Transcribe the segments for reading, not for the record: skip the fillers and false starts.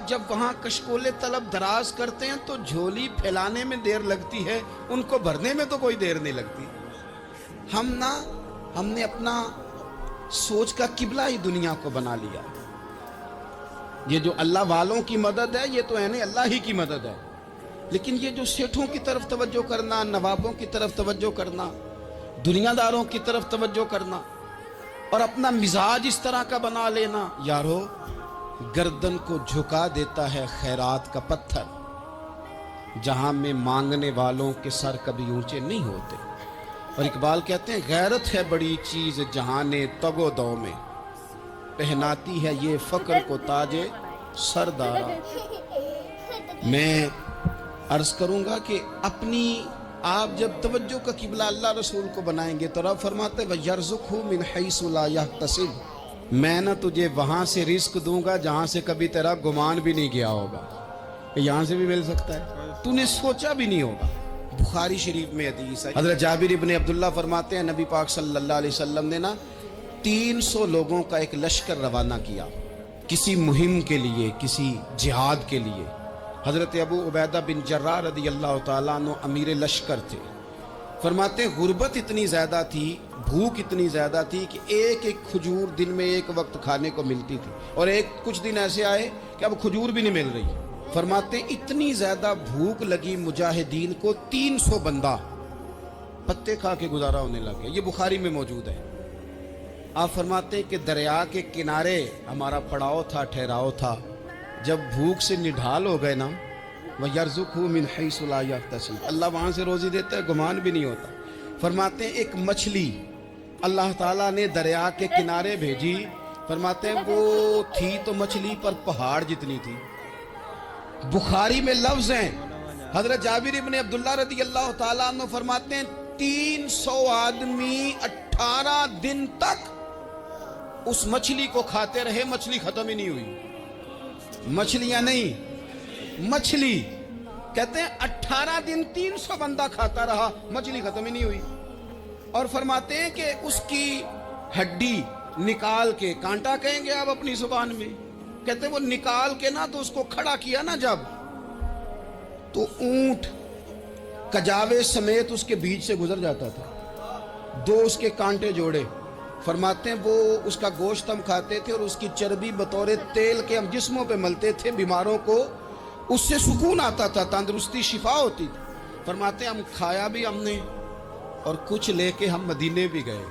جب وہاں کشکولے طلب دراز کرتے ہیں تو جھولی پھیلانے میں دیر لگتی ہے، ان کو بھرنے میں تو کوئی دیر نہیں لگتی۔ ہم نے اپنا سوچ کا قبلہ ہی دنیا کو بنا لیا۔ یہ جو اللہ والوں کی مدد ہے یہ تو اللہ ہی کی مدد ہے، لیکن یہ جو سیٹھوں کی طرف توجہ کرنا، نوابوں کی طرف توجہ کرنا، دنیا داروں کی طرف توجہ کرنا اور اپنا مزاج اس طرح کا بنا لینا، یارو گردن کو جھکا دیتا ہے خیرات کا پتھر، جہاں میں مانگنے والوں کے سر کبھی اونچے نہیں ہوتے۔ اور اقبال کہتے ہیں غیرت ہے بڑی چیز جہان تگ و دو میں، پہناتی ہے یہ فقر کو تاج سردارا۔ میں عرض کروں گا کہ اپنی آپ جب توجہ کا قبلہ اللہ رسول کو بنائیں گے تو رب فرماتے وَيَرْزُقْهُ مِنْ حَيْثُ لَا يَحْتَسِبُ، میں نہ تجھے وہاں سے رزق دوں گا جہاں سے کبھی تیرا گمان بھی نہیں گیا ہوگا کہ یہاں سے بھی مل سکتا ہے، تو نے سوچا بھی نہیں ہوگا۔ بخاری شریف میں حدیث ہے، حضرت جابر ابن عبداللہ فرماتے ہیں نبی پاک صلی اللہ علیہ وسلم نے 300 لوگوں کا ایک لشکر روانہ کیا کسی مہم کے لیے، کسی جہاد کے لیے۔ حضرت ابو عبیدہ بن جراح رضی اللہ تعالیٰ عنہ امیر لشکر تھے۔ فرماتے ہیں غربت اتنی زیادہ تھی، بھوک اتنی زیادہ تھی کہ ایک ایک کھجور دن میں ایک وقت کھانے کو ملتی تھی، اور کچھ دن ایسے آئے کہ اب کھجور بھی نہیں مل رہی۔ فرماتے ہیں اتنی زیادہ بھوک لگی مجاہدین کو 300 بندہ پتے کھا کے گزارا ہونے لگے۔ یہ بخاری میں موجود ہے۔ آپ فرماتے ہیں کہ دریا کے کنارے ہمارا پڑاؤ تھا، ٹھہراؤ تھا، جب بھوک سے نڈھال ہو گئے نا، وَيَرْزُقْهُ مِنْ حَيْثُ لَا يَحْتَسِبُ، اللہ وہاں سے روزی دیتا ہے، گمان بھی نہیں ہوتا۔ فرماتے ہیں ایک مچھلی اللہ تعالیٰ نے دریا کے کنارے بھیجی، فرماتے ہیں وہ تھی تو مچھلی پر پہاڑ جتنی تھی۔ بخاری میں لفظ ہیں، حضرت جابر ابن عبداللہ رضی اللہ تعالیٰ عنہ فرماتے ہیں 300 آدمی 18 دن تک اس مچھلی کو کھاتے رہے، مچھلی ختم ہی نہیں ہوئی۔ مچھلیاں نہیں، مچھلی کہتے ہیں 18 دن 300 بندہ کھاتا رہا، مچھلی ختم ہی نہیں ہوئی۔ اور فرماتے ہیں کہ اس کی ہڈی نکال کے، کانٹا کہیں گے آپ اپنی زبان میں، کہتے ہیں وہ نکال کے نا تو اس کو کھڑا کیا نا جب، تو اونٹ کجاوے سمیت اس کے بیچ سے گزر جاتا تھا، 2 اس کے کانٹے جوڑے۔ فرماتے ہیں وہ اس کا گوشت ہم کھاتے تھے اور اس کی چربی بطور تیل کے ہم جسموں پہ ملتے تھے، بیماروں کو اس سے سکون آتا تھا، تندرستی شفا ہوتی تھی۔ فرماتے ہیں ہم کھایا بھی ہم نے، اور کچھ لے کے ہم مدینے بھی گئے،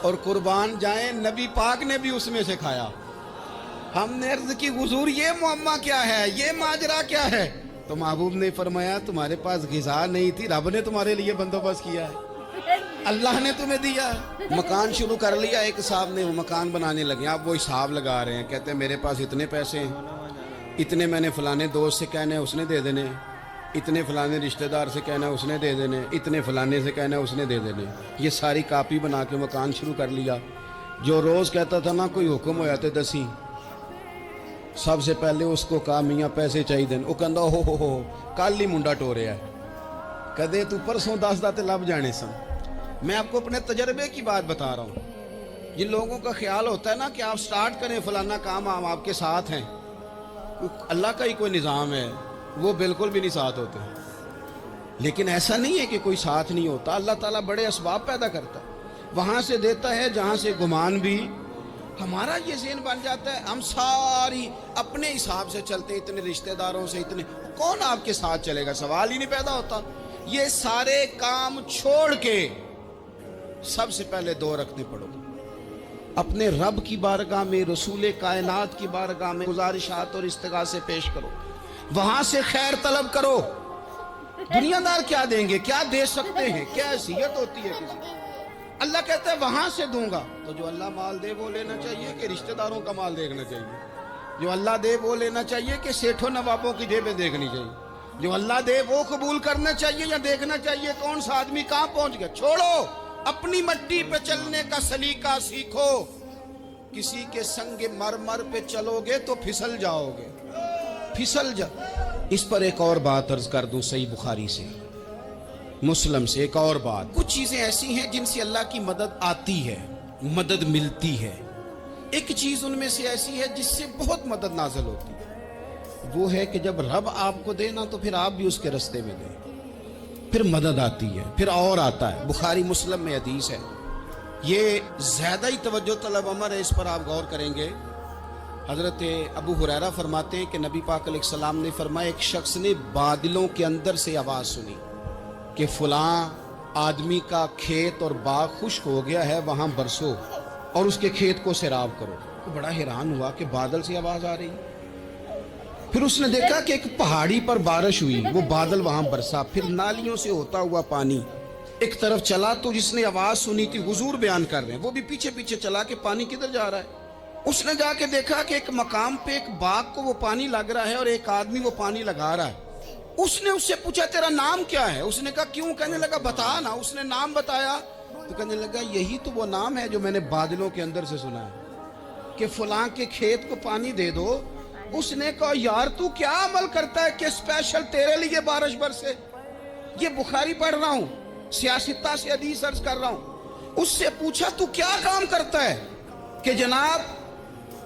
اور قربان جائیں نبی پاک نے بھی اس میں سے کھایا۔ ہم نے عرض کی حضور یہ معمہ کیا ہے، یہ ماجرا کیا ہے؟ تو محبوب نے فرمایا تمہارے پاس غذا نہیں تھی، رب نے تمہارے لیے بندوبست کیا ہے، اللہ نے تمہیں دیا۔ مکان شروع کر لیا ایک صاحب نے، وہ مکان بنانے لگے، آپ وہ حساب لگا رہے ہیں، کہتے ہیں میرے پاس اتنے پیسے ہیں، اتنے میں نے فلانے دوست سے کہنا ہے اس نے دے دینے، اتنے فلانے رشتہ دار سے کہنا ہے اس نے دے دینے، اتنے فلانے سے کہنا ہے اس نے دے دینے۔ یہ ساری کاپی بنا کے مکان شروع کر لیا۔ جو روز کہتا تھا نا کوئی حکم ہو جاتے 10 سب سے پہلے اس کو کہا میاں پیسے چاہیے دن، وہ کہندا ہو کل ہی منڈا ٹوریا ہے، کدے تو پرسوں 10 داتے لب جانے سن۔ میں آپ کو اپنے تجربے کی بات بتا رہا ہوں۔ جن لوگوں کا خیال ہوتا ہے نا کہ آپ سٹارٹ کریں فلانا کام، ہم آپ کے ساتھ ہیں، اللہ کا ہی کوئی نظام ہے، وہ بالکل بھی نہیں ساتھ ہوتے۔ لیکن ایسا نہیں ہے کہ کوئی ساتھ نہیں ہوتا، اللہ تعالیٰ بڑے اسباب پیدا کرتا ہے، وہاں سے دیتا ہے جہاں سے گمان بھی۔ ہمارا یہ ذہن بن جاتا ہے ہم ساری اپنے حساب سے چلتے ہیں، اتنے رشتہ داروں سے، اتنے، کون آپ کے ساتھ چلے گا؟ سوال ہی نہیں پیدا ہوتا۔ یہ سارے کام چھوڑ کے سب سے پہلے 2 رکعتیں پڑھو، اپنے رب کی بارگاہ میں، رسول کائنات کی بارگاہ میں گزارشات اور استغاثے پیش کرو، وہاں سے خیر طلب کرو۔ دنیا دار کیا دیں گے، کیا دے سکتے ہیں، کیا حیثیت ہوتی ہے کسی کی؟ اللہ کہتا ہے وہاں سے دوں گا۔ تو جو اللہ مال دے وہ لینا چاہیے کہ رشتہ داروں کا مال دیکھنا چاہیے؟ جو اللہ دے وہ لینا چاہیے کہ سیٹھوں نوابوں کی جیبیں دیکھنی چاہیے؟ جو اللہ دے وہ قبول کرنا چاہیے یا دیکھنا چاہیے کون سا آدمی کہاں پہنچ گیا؟ چھوڑو، اپنی مٹی پہ چلنے کا سلیقہ سیکھو۔ کسی کے سنگ مرمر پہ چلو گے تو پھسل جاؤ گے، پھسل جا۔ اس پر ایک اور بات عرض کر دوں، صحیح بخاری سے، مسلم سے ایک اور بات۔ کچھ چیزیں ایسی ہیں جن سے اللہ کی مدد آتی ہے، مدد ملتی ہے۔ ایک چیز ان میں سے ایسی ہے جس سے بہت مدد نازل ہوتی ہے، وہ ہے کہ جب رب آپ کو دے نا تو پھر آپ بھی اس کے رستے میں دیں، پھر مدد آتی ہے، پھر اور آتا ہے۔ بخاری مسلم میں حدیث ہے، یہ زیادہ ہی توجہ طلب امر ہے، اس پر آپ غور کریں گے۔ حضرت ابو ہریرہ فرماتے ہیں کہ نبی پاک علیہ السلام نے فرمایا ایک شخص نے بادلوں کے اندر سے آواز سنی کہ فلاں آدمی کا کھیت اور باغ خشک ہو گیا ہے، وہاں برسو اور اس کے کھیت کو سیراب کرو۔ وہ بڑا حیران ہوا کہ بادل سے آواز آ رہی۔ پھر اس نے دیکھا کہ ایک پہاڑی پر بارش ہوئی، وہ بادل وہاں برسا، پھر نالیوں سے ہوتا ہوا پانی ایک طرف چلا۔ تو جس نے آواز سنی تھی، حضور بیان کر رہے ہیں، وہ بھی پیچھے پیچھے چلا کہ پانی کدھر جا رہا ہے۔ اس نے جا کے دیکھا کہ ایک مقام پہ ایک باغ کو وہ پانی لگ رہا ہے اور ایک آدمی وہ پانی لگا رہا ہے۔ اس نے اس سے پوچھا تیرا نام کیا ہے؟ اس نے کہا کیوں؟ کہنے لگا بتا نا۔ اس نے نام بتایا تو کہنے لگا یہی تو وہ نام ہے جو میں نے بادلوں کے اندر سے سنا ہے کہ فلاں کے کھیت کو پانی دے دو۔ اس نے کہا یار تو کیا عمل کرتا ہے کہ اسپیشل تیرے لیے بارش برسے؟ یہ بخاری پڑھ رہا ہوں، سیاستہ سے حدیث عرض کر رہا ہوں۔ اس سے پوچھا تو کیا کام کرتا ہے کہ جناب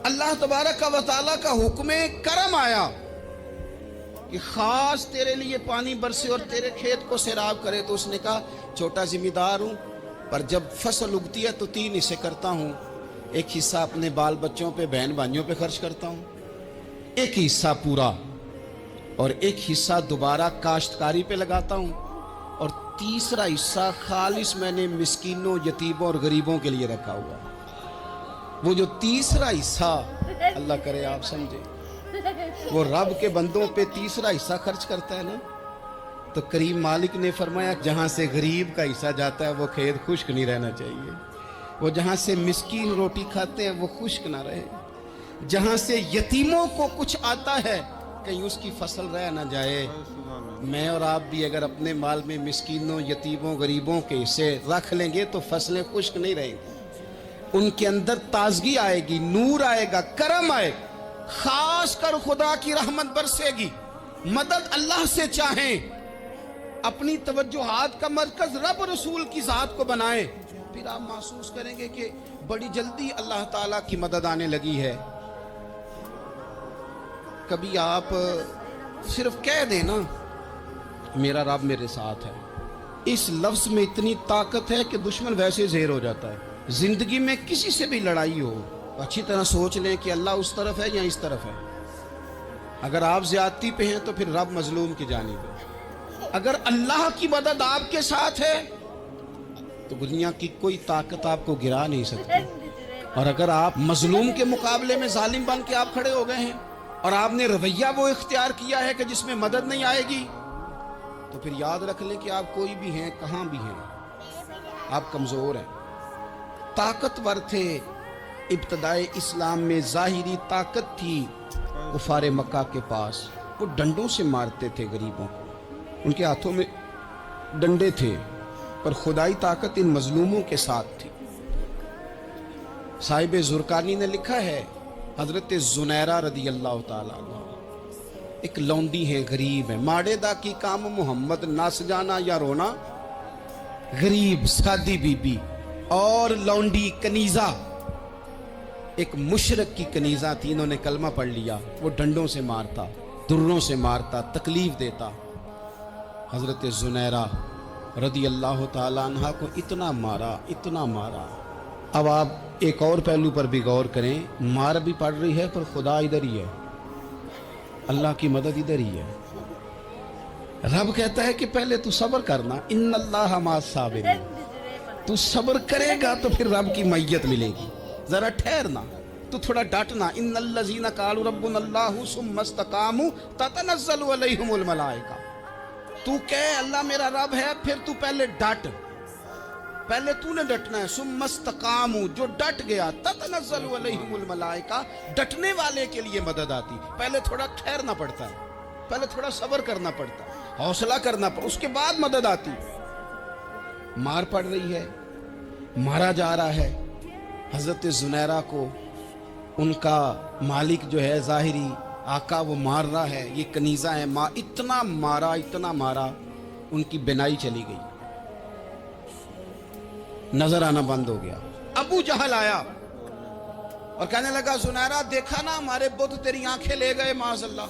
اللہ تبارک و تعالیٰ کا حکم کرم آیا کہ خاص تیرے لیے پانی برسے اور تیرے کھیت کو سیراب کرے؟ تو اس نے کہا چھوٹا ذمہ دار ہوں، پر جب فصل اگتی ہے تو 3 حصے کرتا ہوں۔ ایک حصہ اپنے بال بچوں پہ، بہن بھائیوں پہ خرچ کرتا ہوں، ایک حصہ پورا، اور ایک حصہ دوبارہ کاشتکاری پہ لگاتا ہوں، اور تیسرا حصہ خالص میں نے مسکینوں، یتیموں اور غریبوں کے لیے رکھا ہوا۔ وہ جو تیسرا حصہ، اللہ کرے آپ سمجھے، وہ رب کے بندوں پہ تیسرا حصہ خرچ کرتا ہے نا، تو کریم مالک نے فرمایا جہاں سے غریب کا حصہ جاتا ہے وہ کھیت خشک نہیں رہنا چاہیے، وہ جہاں سے مسکین روٹی کھاتے ہیں وہ خشک نہ رہے، جہاں سے یتیموں کو کچھ آتا ہے کہیں اس کی فصل رہ نہ جائے۔ میں اور آپ بھی اگر اپنے مال میں مسکینوں، یتیموں، غریبوں کے حصے رکھ لیں گے تو فصلیں خشک نہیں رہیں گی، ان کے اندر تازگی آئے گی، نور آئے گا، کرم آئے گا، خاص کر خدا کی رحمت برسے گی۔ مدد اللہ سے چاہیں، اپنی توجہات کا مرکز رب رسول کی ذات کو بنائیں، پھر آپ محسوس کریں گے کہ بڑی جلدی اللہ تعالیٰ کی مدد آنے لگی ہے۔ کبھی آپ صرف کہہ دیں نا میرا رب میرے ساتھ ہے، اس لفظ میں اتنی طاقت ہے کہ دشمن ویسے زہر ہو جاتا ہے۔ زندگی میں کسی سے بھی لڑائی ہو، اچھی طرح سوچ لیں کہ اللہ اس طرف ہے یا اس طرف ہے۔ اگر آپ زیادتی پہ ہیں تو پھر رب مظلوم کی جانب ہے۔ اگر اللہ کی مدد آپ کے ساتھ ہے تو دنیا کی کوئی طاقت آپ کو گرا نہیں سکتی، اور اگر آپ مظلوم کے مقابلے میں ظالم بن کے آپ کھڑے ہو گئے ہیں اور آپ نے رویہ وہ اختیار کیا ہے کہ جس میں مدد نہیں آئے گی، تو پھر یاد رکھ لیں کہ آپ کوئی بھی ہیں، کہاں بھی ہیں، آپ کمزور ہیں۔ طاقتور تھے ابتدائے اسلام میں، ظاہری طاقت تھی کفار مکہ کے پاس، وہ ڈنڈوں سے مارتے تھے غریبوں کو، ان کے ہاتھوں میں ڈنڈے تھے، پر خدائی طاقت ان مظلوموں کے ساتھ تھی۔ صاحب زرقانی نے لکھا ہے حضرت زنیرہ رضی اللہ تعالیٰ عنہ ایک لونڈی ہیں، غریب ہیں، ماڑے دا کی کام محمد نس جانا یا رونا، غریب سادی بی بی اور لونڈی کنیزہ، ایک مشرک کی کنیزہ تھی، انہوں نے کلمہ پڑھ لیا، وہ ڈنڈوں سے مارتا، دروں سے مارتا، تکلیف دیتا۔ حضرت زنیرہ رضی اللہ تعالیٰ عنہ کو اتنا مارا، اتنا مارا۔ اب آپ ایک اور پہلو پر بھی غور کریں، مار بھی پڑ رہی ہے پر خدا ادھر ہی ہے، اللہ کی مدد ادھر ہی ہے۔ رب کہتا ہے کہ پہلے تو صبر کرنا، ان اللہ مع الصابرین، تو صبر کرے گا تو پھر رب کی معیت ملے گی، ذرا ٹھہرنا، تو تھوڑا ڈٹنا۔ ان الذین قالوا ربنا اللہ ثم استقاموا تتنزل علیہم الملائکہ، تو کہے اللہ میرا رب ہے، پھر تو پہلے ڈٹ، پہلے تو نے ڈٹنا ہے۔ ثم استقاموا، جو ڈٹ گیا، تتنزل علیہم الملائکہ، ڈٹنے والے کے لیے مدد آتی، پہلے تھوڑا ٹھہرنا پڑتا ہے، پہلے تھوڑا صبر کرنا پڑتا ہے، حوصلہ کرنا پڑتا، اس کے بعد مدد آتی۔ مار پڑ رہی ہے، مارا جا رہا ہے حضرت زنیرہ کو، ان کا مالک جو ہے ظاہری آقا وہ مار رہا ہے، یہ کنیزہ ہے، اتنا مارا، اتنا مارا، ان کی بینائی چلی گئی، نظر آنا بند ہو گیا۔ ابو جہل آیا اور کہنے لگا زنیرہ دیکھا نا ہمارے بت تیری آنکھیں لے گئے، معاذ اللہ،